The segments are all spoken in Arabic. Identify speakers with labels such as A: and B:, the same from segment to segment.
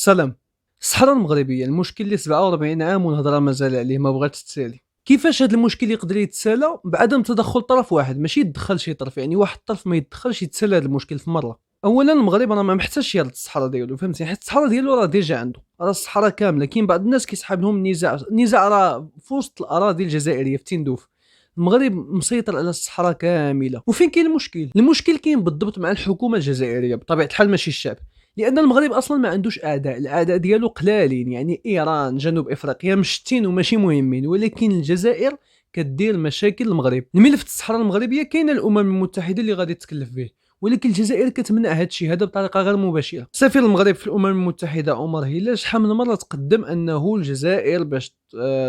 A: سلام. الصحراء المغربية المشكل اللي 47 عام والهضره مازال عليه ما بغاتش تسالي. كيفاش هذا المشكل يقدر يتسالى بعدم تدخل طرف واحد؟ ماشي يدخل شي طرف، يعني واحد الطرف ما يدخلش يتسالى هذا المشكل في مره. اولا المغرب راه ما محتاجش يرد الصحراء ديالو، فهمتي؟ حيت الصحراء ديالو راه ديجا عنده، راه الصحراء كامله. كاين بعض الناس كيسحب لهم نزاع راه في وسط الاراضي الجزائريه في تندوف. المغرب مسيطر على الصحراء كامله. وفين كاين المشكل؟ المشكل كاين بالضبط مع الحكومه الجزائريه بطبيعه الحال، ماشي الشعب. لان المغرب اصلا ما عندوش اعداء، الاعداء ديالو قلالين، يعني ايران، جنوب افريقيا مشتين وماشي مهمين، ولكن الجزائر كدير مشاكل المغرب. الملف الصحراء المغربيه كاينه الامم المتحده اللي غادي تكلف به، ولكن الجزائر كتمنع هذا الشيء هذا بطريقه غير مباشره. سفير المغرب في الامم المتحده عمر هلال شحال من مره تقدم انه الجزائر باش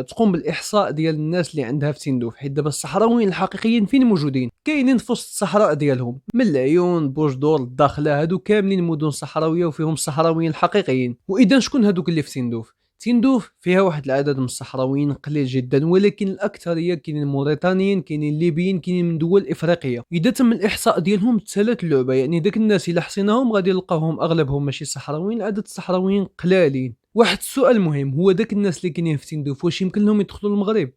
A: تقوم بالاحصاء ديال الناس اللي عندها في تندوف، حيت دابا الصحراويين الحقيقيين فين موجودين؟ كاينين في وسط الصحراء ديالهم، من العيون، بوجدور، الداخله، هادو كاملين مدن صحراويه وفيهم الصحراويين الحقيقيين. واذا شكون هادوك اللي في تندوف؟ تندوف فيها واحد العدد من الصحراويين قليل جدا، ولكن الاكثريه كاينين موريتانيين، كاينين ليبيين، كاينين من دول افريقيه. اذا تم الاحصاء ديالهم تسالت اللعبه، يعني داك الناس اللي حصيناهم غادي نلقاوهم اغلبهم ماشي صحراويين، عدد الصحراويين قلالين. واحد السؤال مهم، هو داك الناس اللي كاينين في تندوف واش يمكن لهم يدخلوا المغرب؟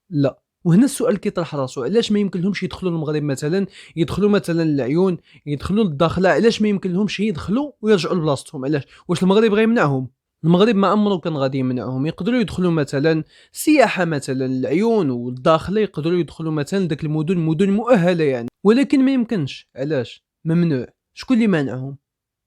A: لا. وهنا السؤال كيطرح راسو، علاش ما يمكن لهمش يدخلوا المغرب؟ مثلا يدخلوا مثلا العيون، يدخلوا للداخله، علاش ما يمكن لهمش يدخلوا ويرجعوا لبلاصتهم؟ علاش؟ واش المغرب غيمنعهم؟ المغرب ما عمره كان غادي يمنعهم. يقدروا يدخلوا مثلا سياحه، مثلا العيون والداخله يقدروا يدخلوا مثلا داك المدن، مدن مؤهله يعني، ولكن ما يمكنش. علاش ممنوع؟ شكون اللي مانعهم؟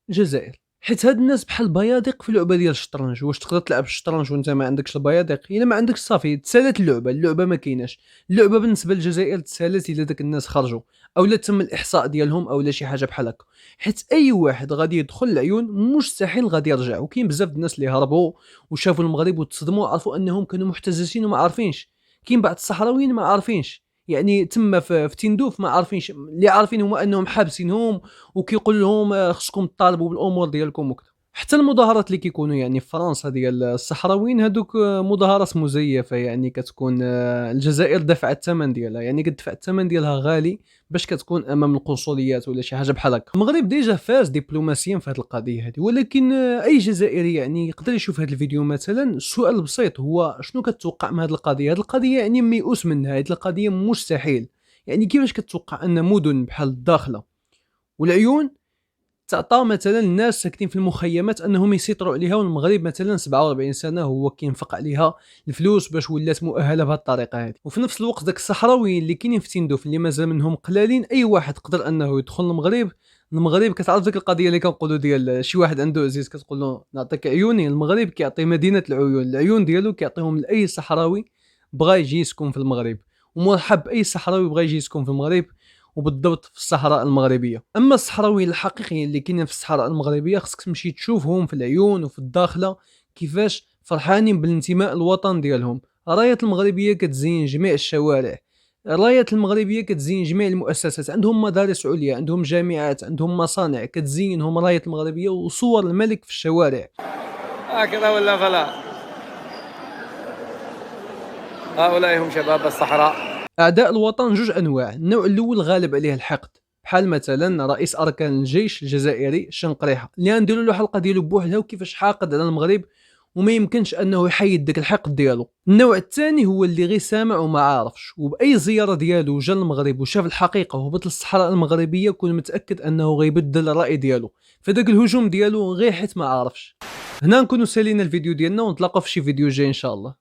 A: الجزائر. حيت هاد الناس بحال البيادق في لعبه ديال الشطرنج. واش تقدر تلعب الشطرنج وانت ما عندكش البيادق؟ الا ما عندكش صافي تسالات اللعبه ما كايناش. اللعبه بالنسبه للجزائر تسالات الا داك الناس خرجوا او لا تم الاحصاء ديالهم او لا شي حاجه بحال هكا. حيت اي واحد غادي يدخل العيون مستحيل غادي يرجع. وكاين بزاف الناس اللي هربوا وشافوا المغرب وتصدموا وعرفوا انهم كانوا محتجزين وما عارفينش. كاين بعض الصحراويين ما عارفينش، يعني تما في تندوف ما عارفينش. اللي عارفين هما انهم حابسينهم وكيقول لهم خصكم تطالبوا بالامور ديالكم وكذا. حتى المظاهرات اللي كيكونوا يعني في فرنسا ديال الصحراويين هذوك مظاهرات مزيفه، يعني كتكون الجزائر دفعت الثمن ديالها، يعني كتدفع الثمن ديالها غالي باش كتكون امام القنصليات ولا شي حاجه بحال هكا. المغرب ديجا فاز دبلوماسيا في هذه القضيه هذه، ولكن اي جزائري يعني يقدر يشوف هذا الفيديو مثلا. السؤال البسيط هو شنو كتوقع من هذه القضيه؟ هذه القضيه يعني ميؤوس منها، هذه القضيه مستحيل. يعني كيفاش كتوقع ان مدن بحال الداخله والعيون تعطى مثلا الناس ساكنين في المخيمات انهم يسيطروا عليها، والمغرب مثلا 47 سنه هو كينفق عليها الفلوس باش ولات مؤهله بهذه الطريقه هذه؟ وفي نفس الوقت داك الصحراويين اللي كاينين في تندوف اللي مازال منهم قلالين، اي واحد قدر انه يدخل المغرب. المغرب كتعرف ديك القضيه اللي كنقولوا ديال شي واحد عنده عزيز كتقول له نعطيك عيوني، المغرب كيعطي مدينه العيون، العيون ديالو كيعطيهم لاي صحراوي بغى يجي يسكن في المغرب. ومرحب اي صحراوي بغى يجي يسكن في المغرب، وبالضبط في الصحراء المغربيه. اما الصحراويين الحقيقيين اللي كاينين في الصحراء المغربيه خصك تمشي تشوفهم في العيون وفي الداخله كيفاش فرحانين بالانتماء الوطن ديالهم. رايه المغربيه كتزين جميع الشوارع، الرايه المغربيه كتزين جميع المؤسسات، عندهم مدارس عليا، عندهم جامعات، عندهم مصانع كتزينهم رايه المغربيه، وصور الملك في الشوارع.
B: هكذا ولا فلا؟ هؤلاء هم شباب الصحراء.
A: اعداء الوطن جوج انواع. النوع الاول غالب عليه الحقد، بحال مثلا رئيس اركان الجيش الجزائري الشنقريحه اللي نديروا له حلقه ديالو بوحدها وكيفاش حاقد على المغرب وما يمكنش انه يحيد داك الحقد ديالو. النوع الثاني هو اللي غير سامع وما عارفش، وباي زياره ديالو جا المغرب وشاف الحقيقه وهبط للصحراء المغربيه كون متاكد انه غيبدل الراي ديالو. فداك الهجوم ديالو غير حيت ما عارفش. هنا نكونوا سالينا الفيديو ديالنا، ونتلاقاو في شي فيديو جاي ان شاء الله.